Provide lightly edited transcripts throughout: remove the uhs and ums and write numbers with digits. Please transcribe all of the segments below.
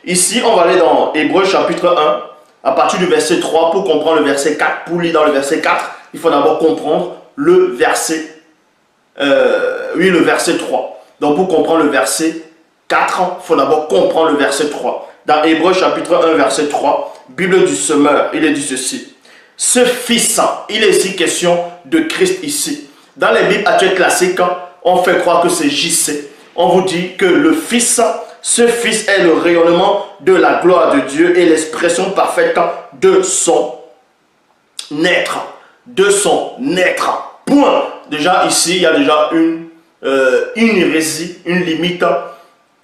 Ici, on va aller dans Hébreux chapitre 1, à partir du verset 3, pour comprendre le verset 4. Pour lire dans le verset 4, il faut d'abord comprendre le verset, le verset 3. Donc, pour comprendre le verset 4, il faut d'abord comprendre le verset 3. Dans Hébreux chapitre 1, verset 3, Bible du semeur, il est dit ceci. Ce fils, il est ici question de Christ ici. Dans les Bibles actuelles classiques, on fait croire que c'est JC. On vous dit que le fils, ce fils est le rayonnement de la gloire de Dieu et l'expression parfaite de son être. De son être. Point. Déjà ici, il y a déjà une hérésie, une limite.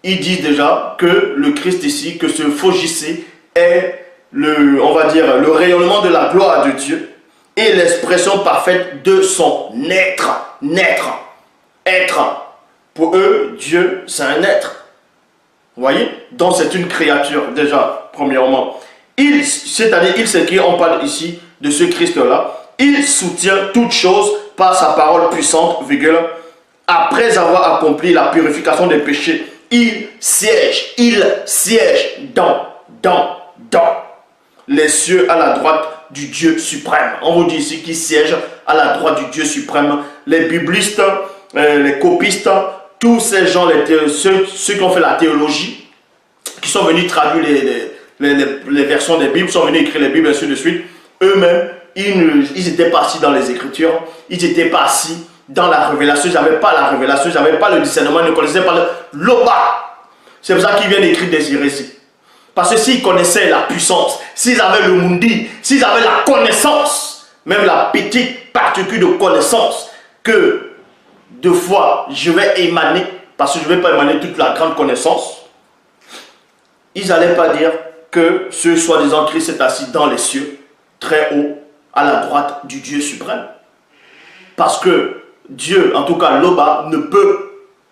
Il dit déjà que le Christ ici, que ce faux JC est on va dire, le rayonnement de la gloire de Dieu et l'expression parfaite de son être. Être. Pour eux, Dieu, c'est un être. Vous voyez? Donc c'est une créature, déjà, premièrement. C'est-à-dire, il s'écrit, on parle ici de ce Christ-là. Il soutient toutes choses par sa parole puissante, virgule, après avoir accompli la purification des péchés. Il siège dans les cieux à la droite du Dieu suprême. On vous dit ici qu'il siège à la droite du Dieu suprême. Les biblistes, les copistes, tous ces gens, ceux qui ont fait la théologie, qui sont venus traduire les versions des Bibles, sont venus écrire les Bibles, ainsi de suite, eux-mêmes, ils étaient pas assis dans les Écritures, ils n'étaient pas assis dans la révélation, ils n'avaient pas la révélation, ils n'avaient pas le discernement, ils ne connaissaient pas le loba. C'est pour ça qu'ils viennent écrire des hérésies. Parce que s'ils connaissaient la puissance, s'ils avaient le mundi, s'ils avaient la connaissance, même la petite particule de connaissance que deux fois je vais émaner, parce que je ne vais pas émaner toute la grande connaissance, ils n'allaient pas dire que ce soi-disant Christ est assis dans les cieux, très haut, à la droite du Dieu suprême. Parce que Dieu, en tout cas l'Oba,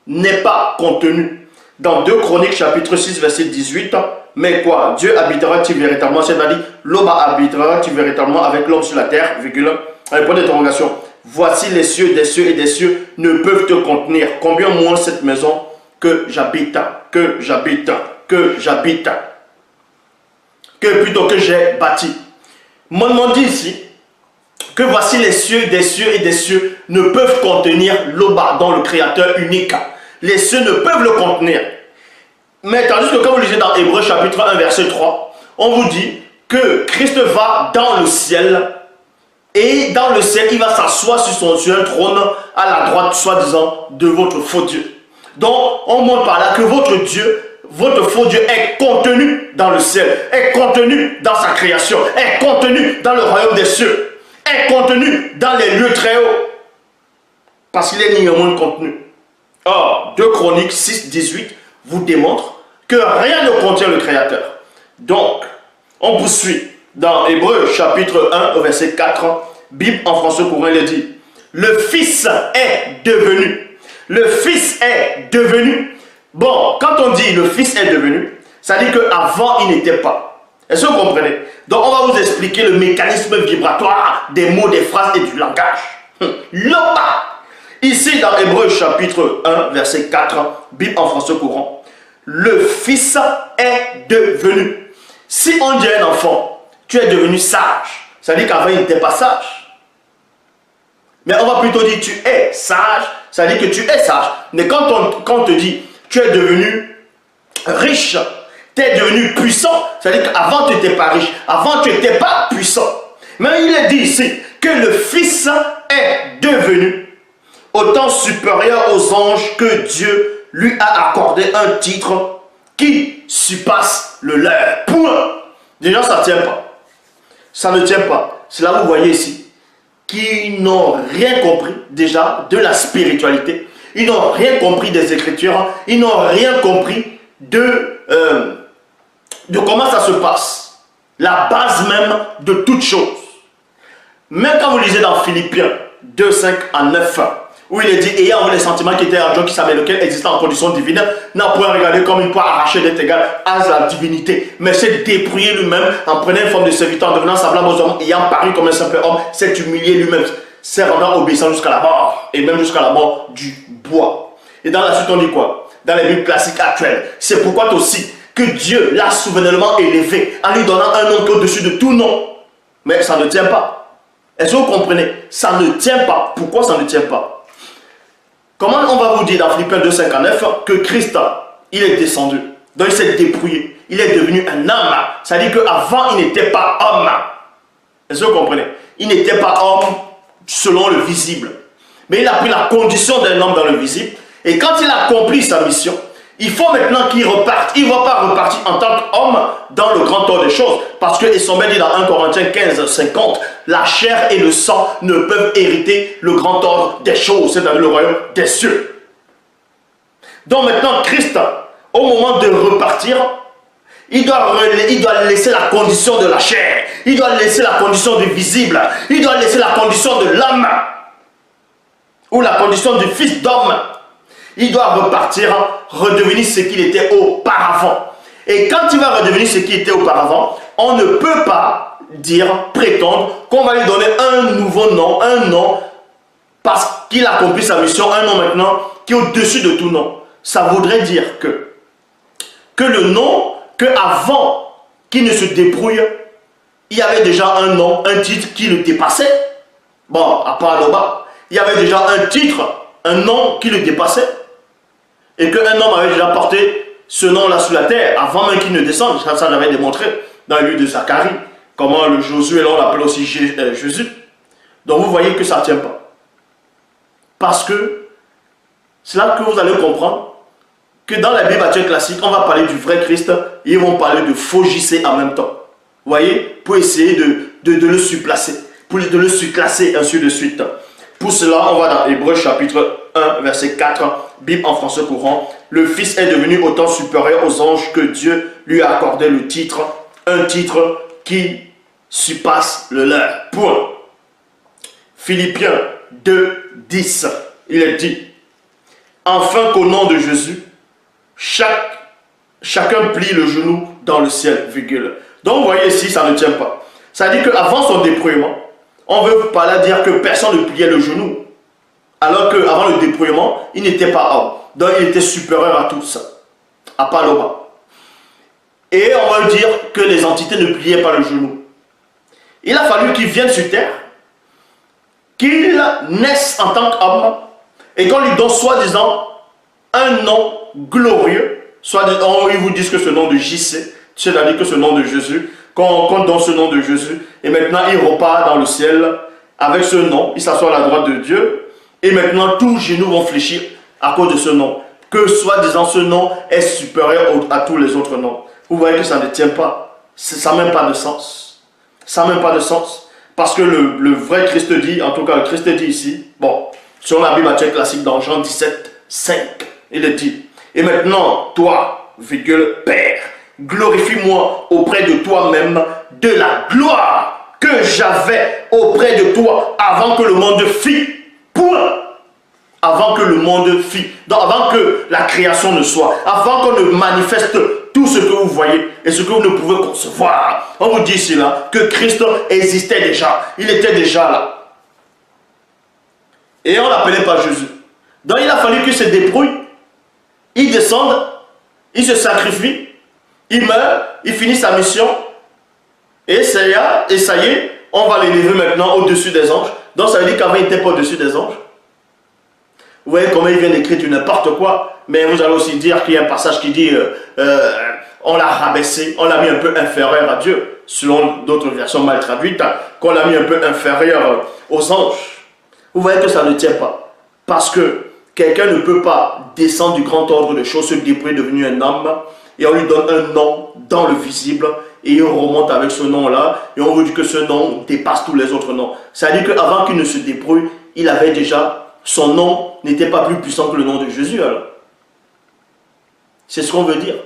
n'est pas contenu. Dans 2 Chroniques chapitre 6 verset 18, mais quoi? Dieu habitera-t-il véritablement? C'est-à-dire, l'homme habitera-t-il véritablement avec l'homme sur la terre? Virgule. Point d'interrogation. Voici les cieux des cieux et des cieux ne peuvent te contenir. Combien moins cette maison que j'habite, que plutôt que j'ai bâti. Mon dit ici que voici les cieux des cieux et des cieux ne peuvent contenir l'Oba, dont le Créateur unique. Les cieux ne peuvent le contenir. Mais tandis que quand vous lisez dans Hébreux chapitre 1 verset 3, on vous dit que Christ va dans le ciel et dans le ciel il va s'asseoir sur un trône à la droite soi-disant de votre faux Dieu. Donc on montre par là que votre Dieu, votre faux Dieu est contenu dans le ciel, est contenu dans sa création, est contenu dans le royaume des cieux, est contenu dans les lieux très hauts. Parce qu'il est néanmoins contenu. Or, 2 Chroniques 6, 18 vous démontre que rien ne contient le Créateur. Donc, on poursuit dans Hébreux chapitre 1 au verset 4, Bible en français courant, il dit, le Fils est devenu. Le Fils est devenu. Bon, quand on dit le Fils est devenu, ça dit qu'avant il n'était pas. Est-ce que vous comprenez? Donc, on va vous expliquer le mécanisme vibratoire des mots, des phrases et du langage. L'Oba. Ici, dans Hébreux chapitre 1, verset 4, Bible en français courant, le Fils est devenu. Si on dit à un enfant, tu es devenu sage, ça veut dire qu'avant il n'était pas sage. Mais on va plutôt dire, tu es sage, ça veut dire que tu es sage. Mais quand on te dit, tu es devenu riche, tu es devenu puissant, ça veut dire qu'avant tu n'étais pas riche, avant tu n'étais pas puissant. Mais il est dit ici que le Fils est devenu autant supérieur aux anges que Dieu lui a accordé un titre qui surpasse le leur. Point. Déjà, ça ne tient pas. Ça ne tient pas. C'est là que vous voyez ici qu'ils n'ont rien compris déjà de la spiritualité. Ils n'ont rien compris des Écritures. Ils n'ont rien compris de comment ça se passe. La base même de toute chose. Même quand vous lisez dans Philippiens 2, 5 à 9, où il est dit, ayant les sentiments qui étaient en Dieu, qui savaient lequel existait en condition divine, n'a point regardé comme une poire arrachée d'être égal à la divinité, mais s'est dépouillé lui-même en prenant une forme de serviteur, en devenant semblable aux hommes, ayant paru comme un simple homme, s'est humilié lui-même, s'est rendu obéissant jusqu'à la mort, et même jusqu'à la mort du bois. Et dans la suite, on dit quoi? Dans les Bibles classiques actuelles, c'est pourquoi aussi, que Dieu l'a souverainement élevé en lui donnant un nom qui est au-dessus de tout nom. Mais ça ne tient pas. Est-ce que vous comprenez? Ça ne tient pas. Pourquoi ça ne tient pas? Comment on va vous dire dans Philippiens 2,59 que Christ, il est descendu, donc il s'est dépouillé, il est devenu un homme. Ça veut dire qu'avant, il n'était pas homme. Est-ce que vous comprenez? Il n'était pas homme selon le visible. Mais il a pris la condition d'un homme dans le visible. Et quand il a accompli sa mission, il faut maintenant qu'il reparte. Il ne va pas repartir en tant qu'homme dans le grand ordre des choses. Parce que, ils sont bien dit dans 1 Corinthiens 15, 50, la chair et le sang ne peuvent hériter le grand ordre des choses, c'est-à-dire le royaume des cieux. Donc maintenant, Christ, au moment de repartir, il doit laisser la condition de la chair. Il doit laisser la condition du visible. Il doit laisser la condition de l'homme. Ou la condition du fils d'homme. Il doit repartir, redevenir ce qu'il était auparavant. Et quand il va redevenir ce qu'il était auparavant, on ne peut pas dire, prétendre qu'on va lui donner un nouveau nom, un nom, parce qu'il a accompli sa mission, un nom maintenant qui est au-dessus de tout nom. Ça voudrait dire que le nom, qu'avant qu'il ne se débrouille, il y avait déjà un nom, un titre qui le dépassait. Bon, à part là-bas, il y avait déjà un titre, un nom qui le dépassait. Et qu'un homme avait déjà porté ce nom-là sur la terre, avant même qu'il ne descende. Ça l'avait démontré dans le livre de Zacharie. Comment le Josué, là, on l'appelle aussi Jésus. Donc vous voyez que ça ne tient pas. Parce que c'est là que vous allez comprendre que dans la Bible actuelle classique, on va parler du vrai Christ et ils vont parler de faux JC en même temps. Vous voyez, pour essayer de le surplacer, pour de le surclasser, ainsi de suite. Pour cela, on va dans Hébreux chapitre 1, verset 4, Bible en français courant. Le Fils est devenu autant supérieur aux anges que Dieu lui a accordé le titre, un titre qui surpasse le leur. Point. Philippiens 2, 10, il est dit, enfin qu'au nom de Jésus, chacun plie le genou dans le ciel, virgule. Donc vous voyez ici, ça ne tient pas. Ça dit qu'avant son dépouillement, on veut par là dire que personne ne pliait le genou. Alors qu'avant le dépouillement, il n'était pas homme. Donc il était supérieur à tous. À part là-bas. Et on va dire que les entités ne pliaient pas le genou. Il a fallu qu'il vienne sur terre, qu'il naisse en tant qu'homme, et qu'on lui donne soi-disant un nom glorieux. Soit ils vous disent que ce nom de JC, c'est-à-dire que ce nom de Jésus, qu'on donne ce nom de Jésus, et maintenant il repart dans le ciel avec ce nom, il s'assoit à la droite de Dieu, et maintenant tous les genoux vont fléchir à cause de ce nom. Que soi-disant ce nom est supérieur à tous les autres noms. Vous voyez que ça ne tient pas. Ça n'a même pas de sens. Ça n'a même pas de sens. Parce que le vrai Christ dit, en tout cas le Christ dit ici, bon, sur la Bible actuelle classique dans Jean 17, 5, il est dit, et maintenant, toi, virgule, Père, glorifie-moi auprès de toi-même de la gloire que j'avais auprès de toi avant que le monde fît. Point. Avant que le monde fît. Donc avant que la création ne soit. Avant qu'on ne manifeste tout ce que vous voyez et ce que vous ne pouvez concevoir. On vous dit ici là que Christ existait déjà. Il était déjà là. Et on ne l'appelait pas Jésus. Donc il a fallu qu'il se débrouille. Il descende. Il se sacrifie. Il meurt. Il finit sa mission. Et ça y est. On va l'élever maintenant au-dessus des anges. Donc ça veut dire qu'avant il n'était pas au-dessus des anges. Vous voyez comment il vient d'écrire du n'importe quoi. Mais vous allez aussi dire qu'il y a un passage qui dit on l'a rabaissé, on l'a mis un peu inférieur à Dieu. Selon d'autres versions mal traduites, qu'on l'a mis un peu inférieur aux anges. Vous voyez que ça ne tient pas. Parce que quelqu'un ne peut pas descendre du grand ordre de choses, se débrouiller devenu un homme, et on lui donne un nom dans le visible, et on remonte avec ce nom-là, et on vous dit que ce nom dépasse tous les autres noms. C'est-à-dire qu'avant qu'il ne se débrouille, il avait déjà... Son nom n'était pas plus puissant que le nom de Jésus alors. C'est ce qu'on veut dire.